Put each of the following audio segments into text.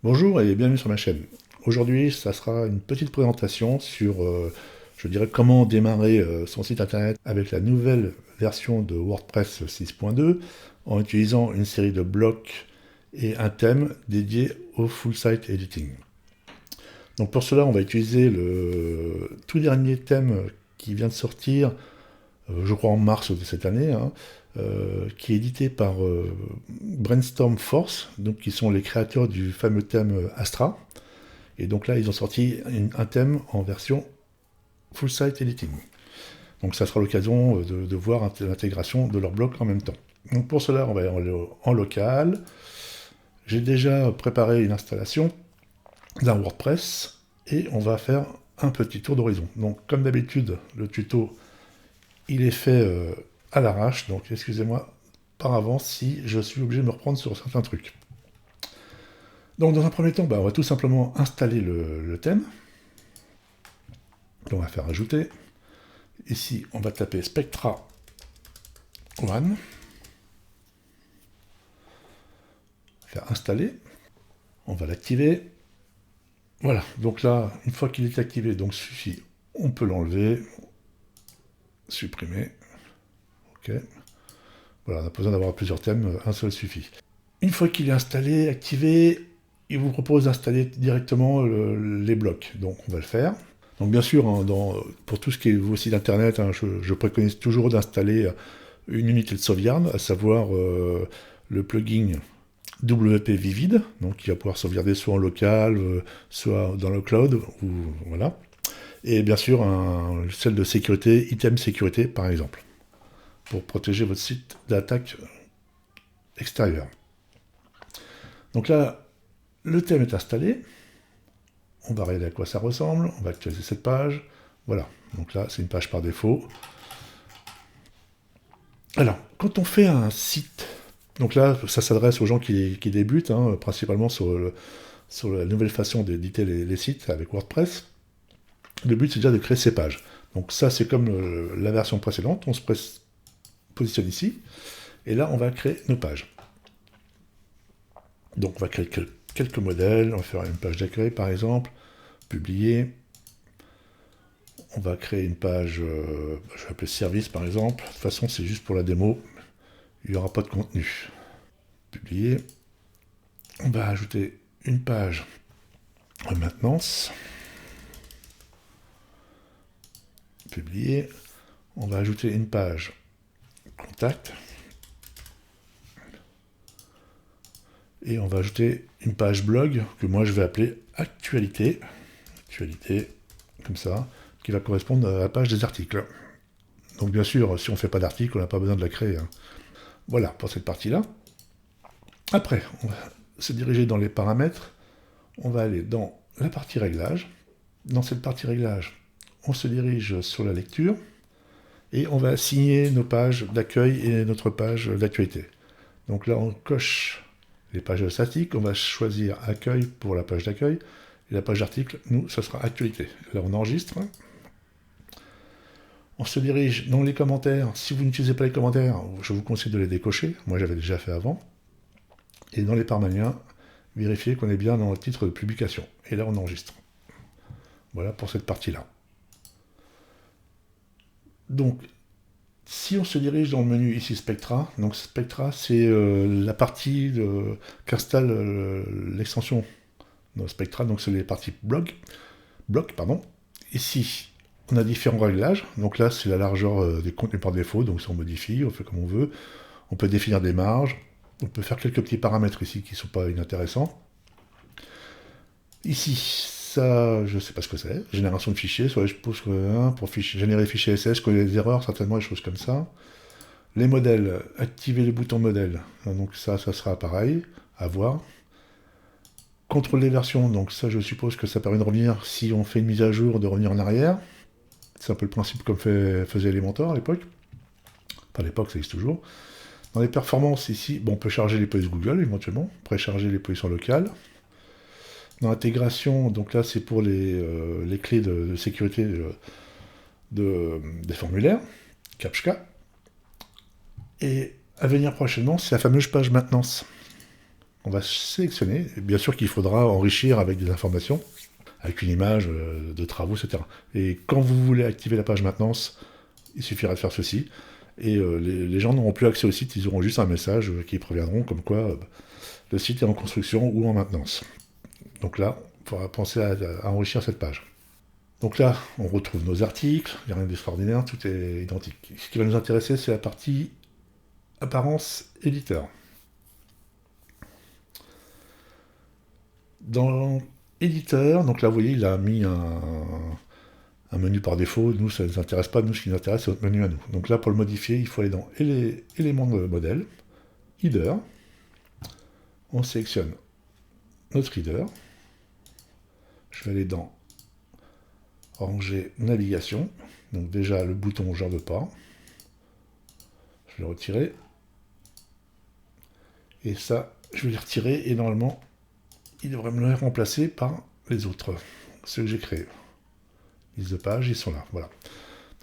Bonjour et bienvenue sur ma chaîne. Aujourd'hui, ça sera une petite présentation sur, je dirais, comment démarrer son site internet avec la nouvelle version de WordPress 6.2 en utilisant une série de blocs et un thème dédié au full site editing. Donc pour cela, on va utiliser le tout dernier thème qui vient de sortir, je crois en mars de cette année, qui est édité par Brainstorm Force, donc qui sont les créateurs du fameux thème Astra. Et donc là, ils ont sorti un thème en version full site editing. Donc ça sera l'occasion de voir l'intégration de leur bloc en même temps. Donc pour cela, on va aller en local. J'ai déjà préparé une installation d'un WordPress et on va faire un petit tour d'horizon. Donc comme d'habitude, le tuto, il est fait à l'arrache, donc excusez-moi par avance si je suis obligé de me reprendre sur certains trucs. Donc dans un premier temps, on va tout simplement installer le thème. On va faire ajouter. Ici, on va taper Spectra One. Faire installer. On va l'activer. Voilà, donc là, une fois qu'il est activé, donc suffit, on peut l'enlever, supprimer. Ok. Voilà, on a pas besoin d'avoir plusieurs thèmes, un seul suffit. Une fois qu'il est installé, activé, il vous propose d'installer directement les blocs. Donc on va le faire. Donc bien sûr, pour tout ce qui est vos sites internet, je préconise toujours d'installer une unité de sauvegarde, à savoir le plugin WP Vivid, donc qui va pouvoir sauvegarder soit en local, soit dans le cloud, ou voilà. Et bien sûr, celle de sécurité, item sécurité par exemple, pour protéger votre site d'attaque extérieure. Donc là, le thème est installé. On va regarder à quoi ça ressemble. On va actualiser cette page. Voilà. Donc là, c'est une page par défaut. Alors, quand on fait un site, donc là, ça s'adresse aux gens qui débutent, principalement sur la nouvelle façon d'éditer les sites avec WordPress. Le but, c'est déjà de créer ces pages. Donc ça, c'est comme la version précédente. On se positionne ici. Et là, on va créer nos pages. Donc on va créer quelques modèles. On va faire une page d'accueil, par exemple. Publier. On va créer une page, je vais appeler service, par exemple. De toute façon, c'est juste pour la démo. Il n'y aura pas de contenu. Publier. On va ajouter une page en maintenance. Publier. On va ajouter une page contact. Et on va ajouter une page blog que moi je vais appeler actualité. Actualité, comme ça, qui va correspondre à la page des articles. Donc bien sûr, si on ne fait pas d'article, on n'a pas besoin de la créer. Voilà pour cette partie-là. Après, on va se diriger dans les paramètres. On va aller dans la partie réglage. Dans cette partie réglage, on se dirige sur la lecture et on va assigner nos pages d'accueil et notre page d'actualité. Donc là, on coche les pages statiques, on va choisir accueil pour la page d'accueil, et la page d'article, nous, ça sera actualité. Là, on enregistre. On se dirige dans les commentaires. Si vous n'utilisez pas les commentaires, je vous conseille de les décocher. Moi, j'avais déjà fait avant. Et dans les parmaniens, vérifiez qu'on est bien dans le titre de publication. Et là, on enregistre. Voilà pour cette partie-là. Donc, si on se dirige dans le menu ici Spectra, donc Spectra, c'est la partie qu'installe l'extension Spectra, donc c'est les parties blocs. Ici, on a différents réglages. Donc là, c'est la largeur des contenus par défaut, donc ça on modifie, on fait comme on veut. On peut définir des marges, on peut faire quelques petits paramètres ici qui ne sont pas inintéressants. Ici, ça, je ne sais pas ce que c'est. Génération de fichiers, soit je pose pour générer fichiers SS, je connais les erreurs, certainement des choses comme ça. Les modèles, activer le bouton modèle, donc ça sera pareil, à voir. Contrôle des versions, donc ça je suppose que ça permet de revenir, si on fait une mise à jour, de revenir en arrière. C'est un peu le principe comme faisait Elementor à l'époque. Enfin, à l'époque, ça existe toujours. Dans les performances, ici, on peut charger les polices Google, éventuellement, précharger les positions locales. Dans l'intégration, donc là, c'est pour les clés de sécurité des formulaires, CAPTCHA. Et à venir prochainement, c'est la fameuse page maintenance. On va sélectionner. Et bien sûr qu'il faudra enrichir avec des informations, avec une image de travaux, etc. Et quand vous voulez activer la page maintenance, il suffira de faire ceci. Et les gens n'auront plus accès au site, ils auront juste un message qui préviendront comme quoi le site est en construction ou en maintenance. Donc là, il faudra penser à enrichir cette page. Donc là, on retrouve nos articles, il n'y a rien d'extraordinaire, tout est identique. Ce qui va nous intéresser, c'est la partie apparence éditeur. Dans éditeur, donc là, vous voyez, il a mis un menu par défaut. Nous, ça ne nous intéresse pas. Nous, ce qui nous intéresse, c'est notre menu à nous. Donc là, pour le modifier, il faut aller dans éléments de modèle, header. On sélectionne notre header. Je vais aller dans ranger navigation. Donc déjà, le bouton, j'en veux pas. Je vais le retirer. Et ça, je vais les retirer. Et normalement, il devrait me les remplacer par les autres, ceux que j'ai créés. Liste de pages, ils sont là. Voilà.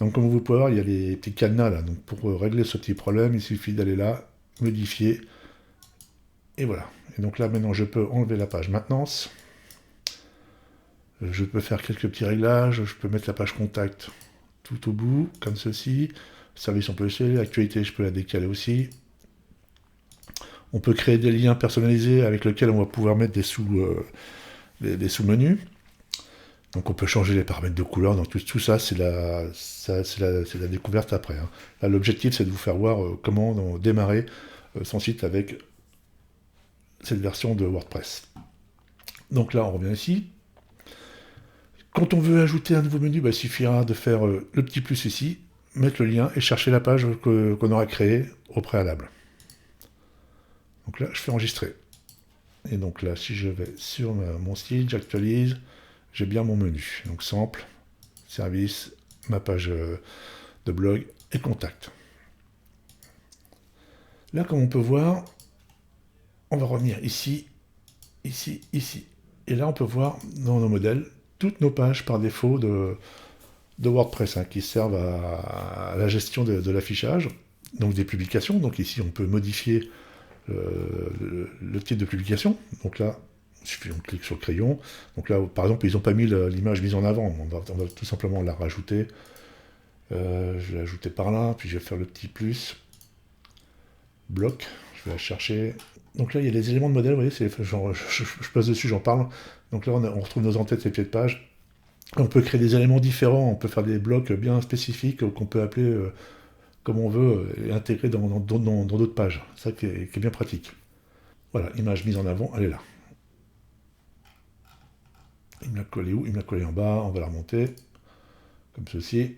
Donc comme vous pouvez voir, il y a les petits cadenas là. Donc pour régler ce petit problème, il suffit d'aller là, modifier. Et voilà. Et donc là, maintenant, je peux enlever la page maintenance. Je peux faire quelques petits réglages. Je peux mettre la page contact tout au bout, comme ceci. Service, on peut essayer. L'actualité, je peux la décaler aussi. On peut créer des liens personnalisés avec lesquels on va pouvoir mettre des sous-menus. Donc on peut changer les paramètres de couleur. Donc tout ça, c'est la découverte après. Hein. Là, l'objectif, c'est de vous faire voir comment démarrer son site avec cette version de WordPress. Donc là, on revient ici. Quand on veut ajouter un nouveau menu, il suffira de faire le petit plus ici, mettre le lien et chercher la page qu'on aura créée au préalable. Donc là, je fais enregistrer. Et donc là, si je vais sur mon site, j'actualise, j'ai bien mon menu. Donc sample, service, ma page de blog et contact. Là, comme on peut voir, on va revenir ici, ici, ici. Et là, on peut voir dans nos modèles toutes nos pages par défaut de WordPress qui servent à la gestion de l'affichage, donc des publications. Donc ici, on peut modifier le type de publication. Donc là, il suffit on clique sur le crayon. Donc là, par exemple, ils n'ont pas mis l'image mise en avant. On va tout simplement la rajouter. Je vais l'ajouter par là, puis je vais faire le petit plus. Bloc, je vais la chercher. Donc là, il y a les éléments de modèle, vous voyez, je passe dessus, j'en parle. Donc là, on retrouve nos entêtes et pieds de page. On peut créer des éléments différents, on peut faire des blocs bien spécifiques qu'on peut appeler comme on veut et intégrer dans d'autres pages. Ça qui est bien pratique. Voilà, image mise en avant, elle est là. Il me l'a collé où? Il me l'a collé en bas, on va la remonter, comme ceci.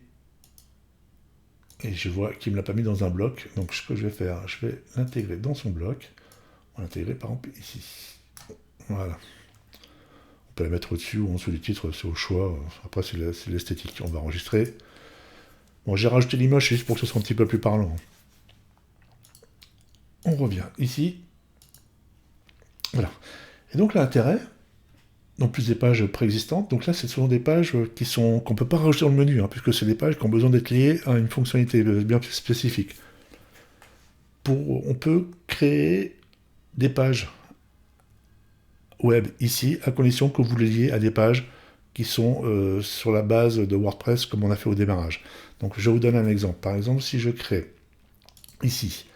Et je vois qu'il ne me l'a pas mis dans un bloc, donc ce que je vais faire, je vais l'intégrer dans son bloc. On va l'intégrer par exemple ici. Voilà. On peut la mettre au-dessus ou en dessous du titre, c'est au choix. Après, c'est l'esthétique. On va enregistrer. Bon, j'ai rajouté l'image juste pour que ce soit un petit peu plus parlant. On revient ici. Voilà. Et donc l'intérêt, non plus des pages préexistantes. Donc là, ce sont des pages qu'on ne peut pas rajouter dans le menu, puisque c'est des pages qui ont besoin d'être liées à une fonctionnalité bien spécifique. On peut créer des pages web ici, à condition que vous les liez à des pages qui sont sur la base de WordPress, comme on a fait au démarrage. Donc je vous donne un exemple. Par exemple, si je crée ici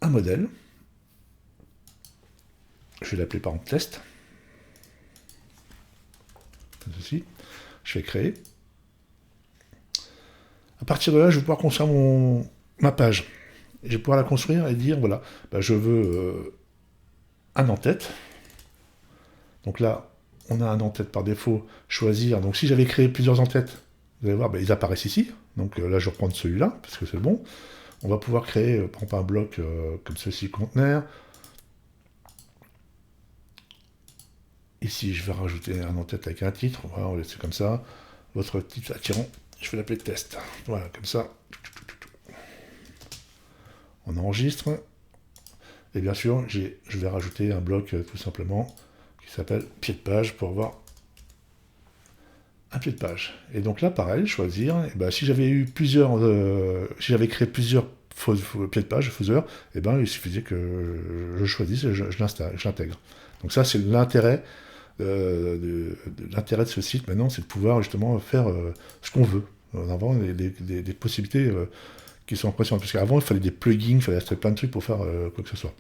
un modèle, je vais l'appeler par exemple test, comme ceci, je vais créer. À partir de là, je vais pouvoir construire ma page. Je vais pouvoir la construire et dire, voilà, je veux un en-tête. Donc là, on a un en-tête par défaut, choisir. Donc si j'avais créé plusieurs en-têtes, vous allez voir, ils apparaissent ici. Donc là, je vais reprendre celui-là, parce que c'est bon. On va pouvoir créer, par exemple, un bloc comme ceci, conteneur. Ici, je vais rajouter un en-tête avec un titre. Voilà, on va laisser comme ça. Votre titre attirant, je vais l'appeler test. Voilà, comme ça. On enregistre. Et bien sûr, je vais rajouter un bloc tout simplement qui s'appelle pied de page pour avoir un pied de page. Et donc là, pareil, choisir. Et si j'avais eu si j'avais créé plusieurs pied de page, footer, et ben il suffisait que je choisisse et je l'intègre. Donc ça, c'est l'intérêt l'intérêt de ce site maintenant, c'est de pouvoir justement faire ce qu'on veut. En avant des possibilités qui sont impressionnantes. Parce qu'avant, il fallait des plugins, il fallait installer plein de trucs pour faire quoi que ce soit.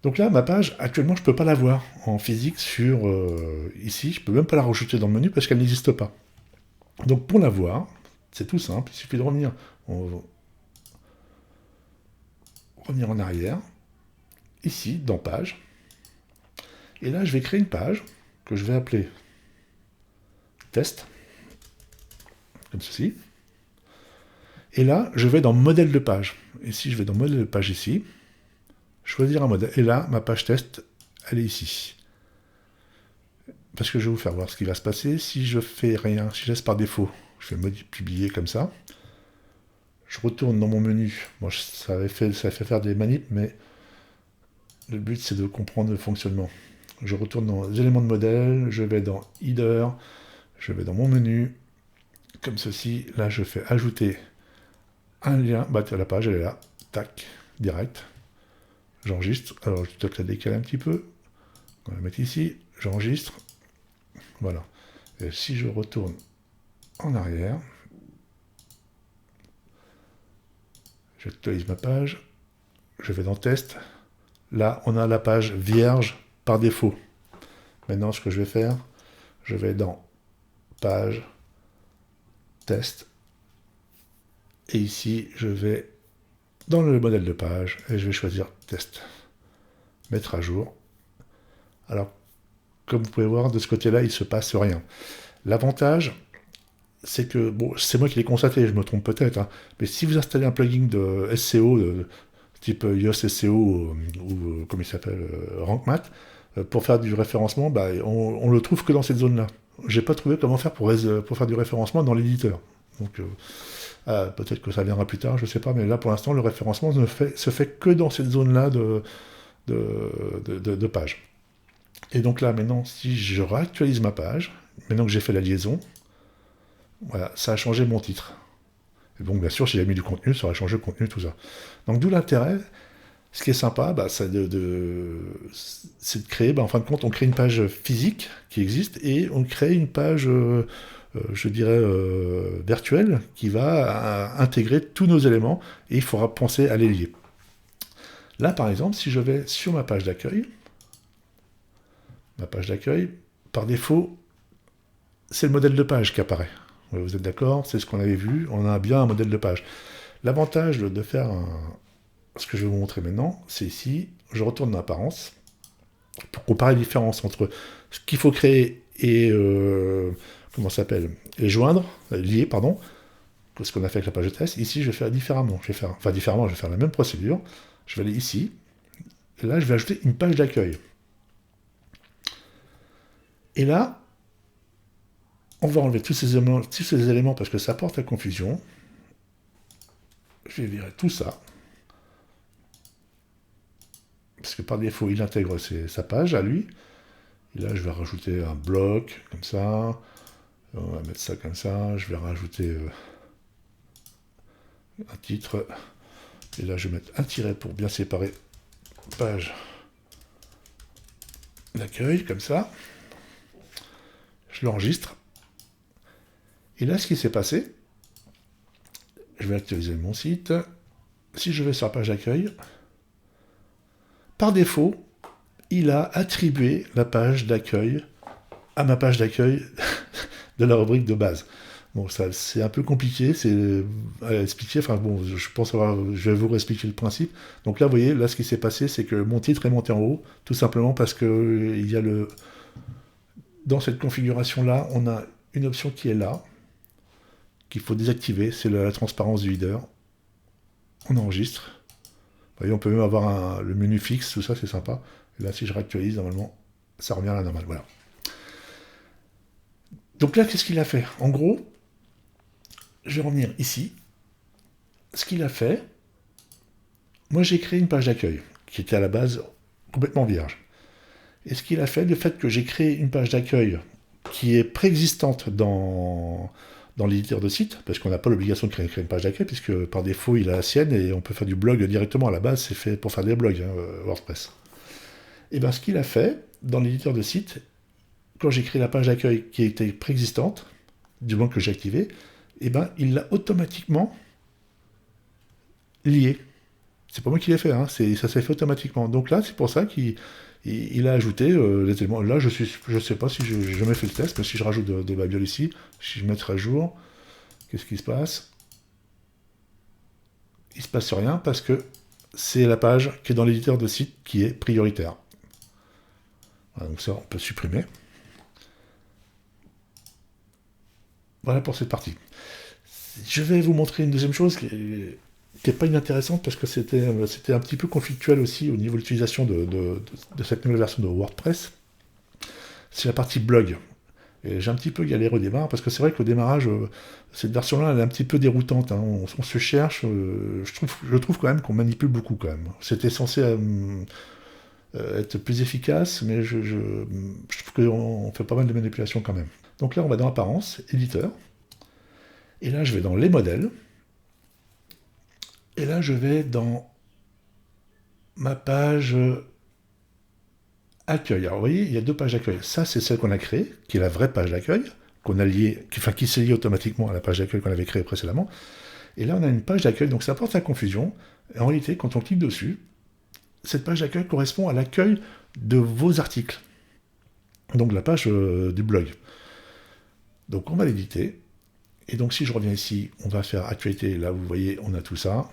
Donc là, ma page, actuellement, je ne peux pas la voir en physique sur ici. Je ne peux même pas la rajouter dans le menu parce qu'elle n'existe pas. Donc pour la voir, c'est tout simple. Il suffit de revenir en arrière, ici, dans Page. Et là, je vais créer une page que je vais appeler Test, comme ceci. Et là, je vais dans Modèle de page. Et si je vais dans Modèle de page ici, choisir un modèle. Et là, ma page test, elle est ici. Parce que je vais vous faire voir ce qui va se passer. Si je fais rien, si je laisse par défaut, je vais publier comme ça. Je retourne dans mon menu. Bon, ça fait faire des manips, mais le but, c'est de comprendre le fonctionnement. Je retourne dans les éléments de modèle, je vais dans Header, je vais dans mon menu, comme ceci. Là, je fais ajouter un lien. Bah, la page, elle est là. Tac, direct. J'enregistre. Alors, je vais peut-être la décaler un petit peu. On va la mettre ici. J'enregistre. Voilà. Et si je retourne en arrière, j'actualise ma page. Je vais dans Test. Là, on a la page vierge par défaut. Maintenant, ce que je vais faire, je vais dans Page, Test. Et ici, je vais dans le modèle de page et je vais choisir Test. Mettre à jour. Alors, comme vous pouvez voir, de ce côté-là, il ne se passe rien. L'avantage, c'est que, bon, c'est moi qui l'ai constaté, je me trompe peut-être, hein, mais si vous installez un plugin de SEO, type Yoast SEO ou comme il s'appelle, Rank Math, pour faire du référencement, bah, on le trouve que dans cette zone-là. J'ai pas trouvé comment faire pour faire du référencement dans l'éditeur. Donc, peut-être que ça viendra plus tard, je sais pas, mais là, pour l'instant, le référencement se fait que dans cette zone-là de page. Et donc là, maintenant, si je réactualise ma page, maintenant que j'ai fait la liaison, voilà, ça a changé mon titre. Et donc, bien sûr, si j'avais mis du contenu, ça aurait changé le contenu, tout ça. Donc, d'où l'intérêt. Ce qui est sympa, bah, c'est de créer, bah, en fin de compte, on crée une page physique qui existe et on crée une page, je dirais, virtuelle qui va intégrer tous nos éléments et il faudra penser à les lier. Là, par exemple, si je vais sur ma page d'accueil, par défaut, c'est le modèle de page qui apparaît. Vous êtes d'accord? C'est ce qu'on avait vu, on a bien un modèle de page. L'avantage de faire ce que je vais vous montrer maintenant, c'est ici, je retourne dans Apparence, pour comparer la différence entre ce qu'il faut créer et, et joindre, lier, pardon, ce qu'on a fait avec la page de test. Ici, je vais faire différemment. Je vais faire la même procédure. Je vais aller ici, et là, je vais ajouter une page d'accueil. Et là, on va enlever tous ces éléments parce que ça porte à confusion. Je vais virer tout ça. Parce que par défaut, il intègre sa page à lui. Et là, je vais rajouter un bloc, comme ça. On va mettre ça comme ça. Je vais rajouter un titre. Et là, je vais mettre un tiret pour bien séparer page d'accueil, comme ça. Je l'enregistre. Et là, ce qui s'est passé, je vais actualiser mon site. Si je vais sur la page d'accueil, par défaut, il a attribué la page d'accueil à ma page d'accueil de la rubrique de base. Bon, ça, c'est un peu compliqué, c'est à expliquer. Enfin bon, je pense je vais vous réexpliquer le principe. Donc là, vous voyez, là, ce qui s'est passé, c'est que mon titre est monté en haut, tout simplement parce que il y a dans cette configuration-là, on a une option qui est là, qu'il faut désactiver, c'est la transparence du header. On enregistre. Vous voyez, on peut même avoir le menu fixe, tout ça, c'est sympa. Et là, si je réactualise, normalement, ça revient à la normale. Voilà. Donc là, qu'est-ce qu'il a fait? En gros, je vais revenir ici. Ce qu'il a fait, moi, j'ai créé une page d'accueil qui était à la base complètement vierge. Et ce qu'il a fait, le fait que j'ai créé une page d'accueil qui est préexistante dans dans l'éditeur de site, parce qu'on n'a pas l'obligation de créer une page d'accueil, puisque par défaut il a la sienne et on peut faire du blog directement. À la base, c'est fait pour faire des blogs, hein, WordPress. Et bien ce qu'il a fait, dans l'éditeur de site, quand j'ai créé la page d'accueil qui était préexistante, du moment que j'ai activé, et ben il l'a automatiquement lié. C'est pas moi qui l'ai fait, hein, ça s'est fait automatiquement. Donc là, c'est pour ça qu'il a ajouté les éléments. Là, je sais pas si j'ai jamais fait le test, mais si je rajoute des babioles ici, si je mets à jour, qu'est-ce qui se passe? Il se passe rien parce que c'est la page qui est dans l'éditeur de site qui est prioritaire. Voilà, donc ça, on peut supprimer. Voilà pour cette partie. Je vais vous montrer une deuxième chose qui n'est pas inintéressante parce que c'était un petit peu conflictuel aussi au niveau de l'utilisation de cette nouvelle version de WordPress. C'est la partie blog. Et j'ai un petit peu galéré au démarrage parce que c'est vrai qu'au démarrage, cette version-là, elle est un petit peu déroutante. Hein. On se cherche. Je trouve quand même qu'on manipule beaucoup quand même. C'était censé être plus efficace, mais je trouve qu'on fait pas mal de manipulations quand même. Donc là, on va dans Apparence, Éditeur. Et là, je vais dans Les modèles. Et là, je vais dans ma page accueil. Alors, vous voyez, il y a deux pages d'accueil. Ça, c'est celle qu'on a créée, qui est la vraie page d'accueil, qu'on a liée, qui s'est liée automatiquement à la page d'accueil qu'on avait créée précédemment. Et là, on a une page d'accueil, donc ça porte à confusion. Et en réalité, quand on clique dessus, cette page d'accueil correspond à l'accueil de vos articles. Donc la page du blog. Donc on va l'éditer. Et donc si je reviens ici, on va faire actualité. Là, vous voyez, on a tout ça.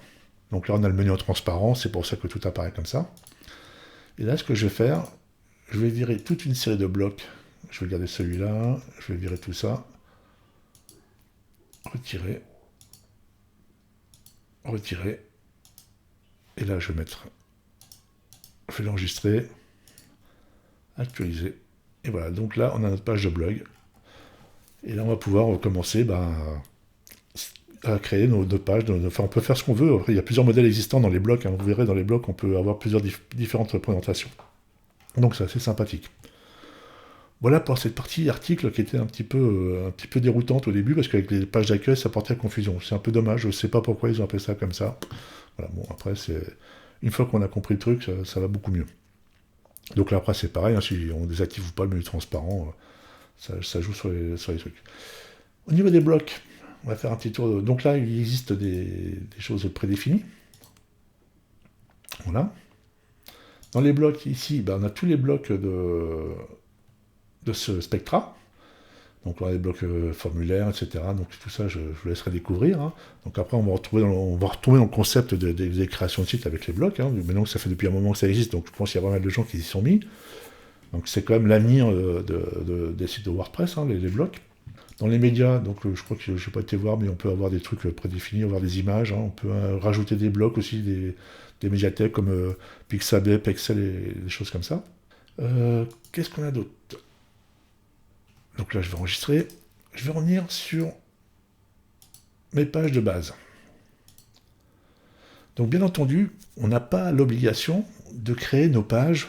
Donc là, on a le menu en transparent. C'est pour ça que tout apparaît comme ça. Et là, ce que je vais faire, je vais virer toute une série de blocs. Je vais garder celui-là. Je vais virer tout ça. Retirer. Retirer. Et là, je vais mettre... Je vais l'enregistrer. Actualiser. Et voilà. Donc là, on a notre page de blog. Et là, on va pouvoir commencer à créer nos pages. Enfin, on peut faire ce qu'on veut. Il y a plusieurs modèles existants dans les blocs. Hein. Vous verrez, dans les blocs, on peut avoir plusieurs différentes présentations. Donc, c'est assez sympathique. Voilà pour cette partie article qui était un petit peu déroutante au début, parce qu'avec les pages d'accueil, ça portait à confusion. C'est un peu dommage. Je ne sais pas pourquoi ils ont appelé ça comme ça. Voilà, bon, après, une fois qu'on a compris le truc, ça va beaucoup mieux. Donc là, après, c'est pareil. Hein, si on désactive ou pas le menu transparent, ça joue sur les trucs. Au niveau des blocs, on va faire un petit tour. Donc là, il existe des choses prédéfinies. Voilà. Dans les blocs, ici, on a tous les blocs de ce Spectra. Donc on a des blocs formulaires, etc. Donc tout ça, je vous laisserai découvrir. Hein. Donc après, on va retrouver dans le concept des créations de sites avec les blocs. Hein. Maintenant que ça fait depuis un moment que ça existe, donc je pense qu'il y a pas mal de gens qui s'y sont mis. Donc c'est quand même l'avenir des sites de WordPress, hein, les blocs. Dans les médias, donc je crois que je n'ai pas été voir, mais on peut avoir des trucs prédéfinis, avoir des images. Hein. On peut rajouter des blocs aussi, des médiathèques comme Pixabay, Pexel et des choses comme ça. Qu'est-ce qu'on a d'autre? Donc là, je vais enregistrer. Je vais revenir sur mes pages de base. Donc bien entendu, on n'a pas l'obligation de créer nos pages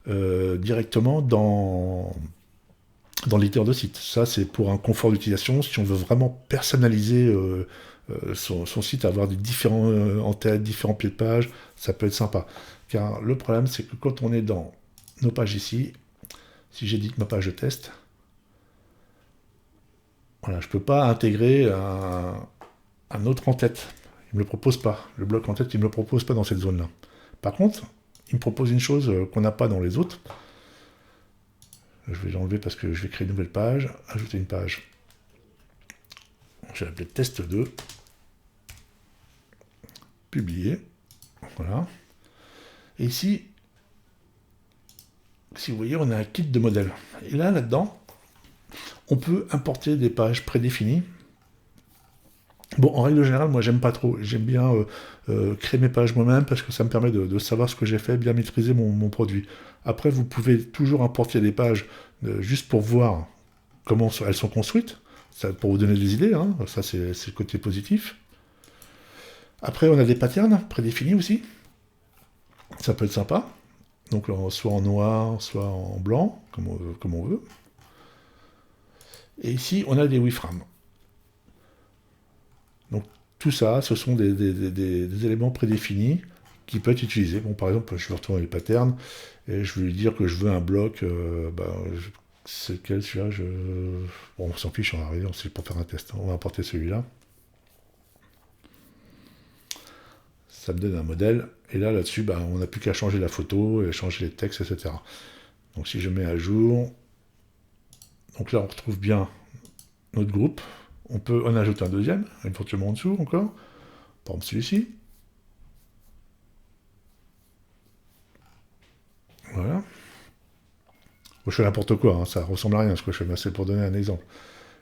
directement dans l'éditeur de site. Ça, c'est pour un confort d'utilisation. Si on veut vraiment personnaliser son site, avoir des différents en-têtes, différents pieds de page, ça peut être sympa. Car le problème, c'est que quand on est dans nos pages ici, si j'édite ma page de test, voilà, je ne peux pas intégrer un autre en-tête. Il ne me le propose pas. Le bloc en-tête, il ne me le propose pas dans cette zone-là. Par contre, il me propose une chose qu'on n'a pas dans les autres. Je vais l'enlever parce que je vais créer une nouvelle page. Ajouter une page. Je vais l'appeler test 2. Publier. Voilà. Et ici, si vous voyez, on a un kit de modèles. Et là-dedans, on peut importer des pages prédéfinies. Bon, en règle générale, moi, j'aime pas trop. J'aime bien créer mes pages moi-même parce que ça me permet de savoir ce que j'ai fait, bien maîtriser mon produit. Après, vous pouvez toujours importer des pages juste pour voir comment elles sont construites, ça, pour vous donner des idées. Hein. Ça, c'est le côté positif. Après, on a des patterns prédéfinis aussi. Ça peut être sympa. Donc, soit en noir, soit en blanc, comme on veut. Et ici, on a des wireframes. Donc tout ça, ce sont des éléments prédéfinis qui peuvent être utilisés. Bon, par exemple, je vais retourner les patterns et je vais lui dire que je veux un bloc. C'est lequel celui-là Bon, on s'en fiche, on va arriver, c'est pour faire un test. On va importer celui-là. Ça me donne un modèle. Et là, là-dessus, on n'a plus qu'à changer la photo, et changer les textes, etc. Donc si je mets à jour, donc là on retrouve bien notre groupe. On peut en ajouter un deuxième, éventuellement en dessous encore. Par exemple celui-ci. Voilà. Bon, je fais n'importe quoi, hein, ça ressemble à rien ce que je fais, mais c'est pour donner un exemple.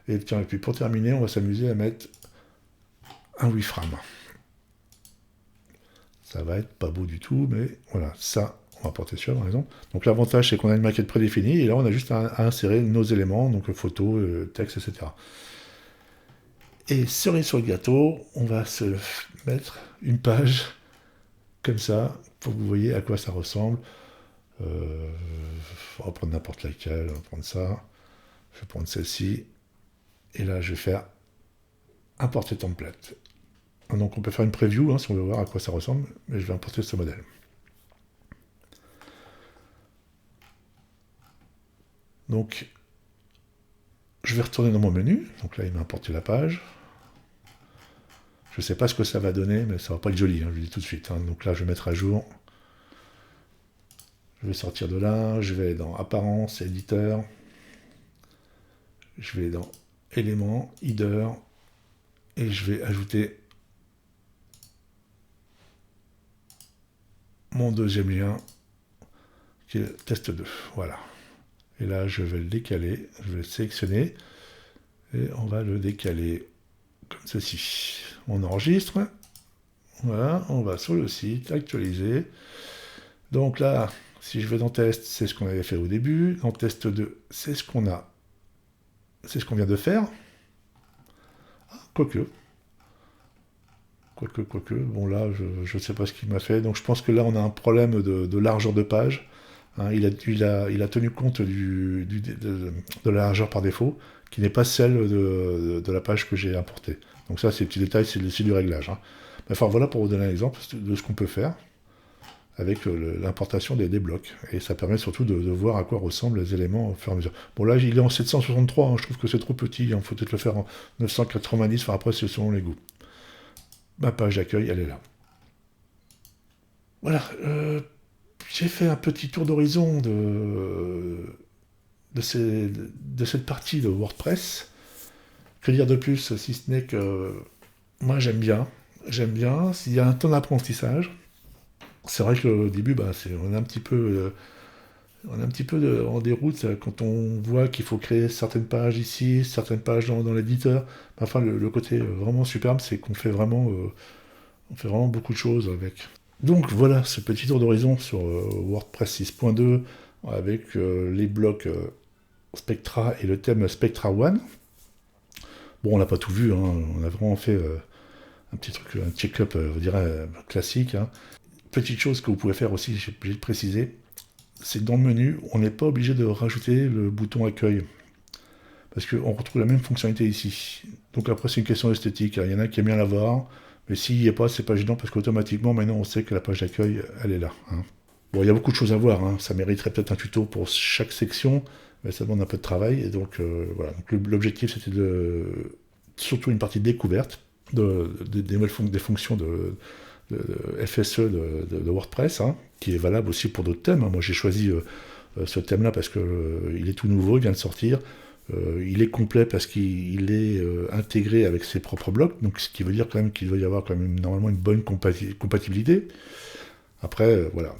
Et tiens, et puis pour terminer, on va s'amuser à mettre un WiFrame. Ça va être pas beau du tout, mais voilà, ça, on va porter celui-là par exemple. Donc l'avantage, c'est qu'on a une maquette prédéfinie, et là on a juste à insérer nos éléments, donc photos, texte, etc. Et cerise sur le gâteau, on va se mettre une page comme ça, pour que vous voyez à quoi ça ressemble. On va prendre n'importe laquelle, on va prendre ça. Je vais prendre celle-ci. Et là, je vais faire importer template. Donc on peut faire une preview si on veut voir à quoi ça ressemble, mais je vais importer ce modèle. Donc, je vais retourner dans mon menu. Donc là, il m'a importé la page. Je ne sais pas ce que ça va donner, mais ça va pas être joli, je le dis tout de suite. Donc là, je vais mettre à jour. Je vais sortir de là, je vais dans Apparence, Éditeur. Je vais dans Éléments, Header. Et je vais ajouter mon deuxième lien, qui est test 2. Voilà. Et là, je vais le décaler, je vais le sélectionner, et on va le décaler comme ceci. On enregistre. Voilà, on va sur le site, actualiser. Donc là, si je vais dans test, c'est ce qu'on avait fait au début. Dans test 2, c'est ce qu'on vient de faire. Quoique. Bon là, je ne sais pas ce qu'il m'a fait. Donc je pense que là, on a un problème de largeur de page. Il a tenu compte de la largeur par défaut, qui n'est pas celle de la page que j'ai importée. Donc ça, ces petits détails, c'est du réglage. Enfin voilà pour vous donner un exemple de ce qu'on peut faire avec l'importation des blocs. Et ça permet surtout de voir à quoi ressemblent les éléments au fur et à mesure. Bon là, il est en 763, je trouve que c'est trop petit, il faut peut-être le faire en 990, enfin après c'est selon les goûts. Ma page d'accueil, elle est là. Voilà, j'ai fait un petit tour d'horizon de cette partie de WordPress. Que dire de plus, si ce n'est que moi j'aime bien. S'il y a un temps d'apprentissage, c'est vrai que au début, on est un petit peu en déroute quand on voit qu'il faut créer certaines pages ici, certaines pages dans l'éditeur. Enfin, le côté vraiment superbe, c'est qu'on fait vraiment beaucoup de choses avec. Donc voilà, ce petit tour d'horizon sur WordPress 6.2 avec les blocs Spectra et le thème Spectra One. Bon, on n'a pas tout vu, on a vraiment fait un petit truc, un check-up, je dirais, classique. Petite chose que vous pouvez faire aussi, j'ai oublié de préciser, c'est que dans le menu, on n'est pas obligé de rajouter le bouton accueil. Parce qu'on retrouve la même fonctionnalité ici. Donc après, c'est une question esthétique. Il y en a qui aiment bien l'avoir, mais s'il n'y est pas, c'est pas gênant parce qu'automatiquement, maintenant, on sait que la page d'accueil, elle est là. Bon, il y a beaucoup de choses à voir. Ça mériterait peut-être un tuto pour chaque section, mais ça demande un peu de travail. Et donc, voilà. Donc, l'objectif, c'était surtout une partie découverte des fonctions de FSE de WordPress, qui est valable aussi pour d'autres thèmes. Moi, j'ai choisi ce thème-là parce qu'il est tout nouveau, il vient de sortir. Il est complet parce qu'il est intégré avec ses propres blocs, donc ce qui veut dire quand même qu'il doit y avoir quand même normalement une bonne compatibilité. Après, voilà,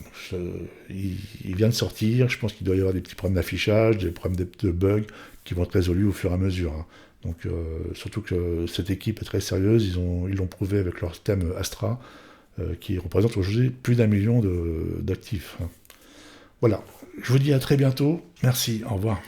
il vient de sortir, je pense qu'il doit y avoir des petits problèmes d'affichage, des problèmes de bugs qui vont être résolus au fur et à mesure. Donc surtout que cette équipe est très sérieuse, ils l'ont prouvé avec leur thème Astra, qui représente aujourd'hui plus d'1 million d'actifs. Voilà, je vous dis à très bientôt, merci, au revoir.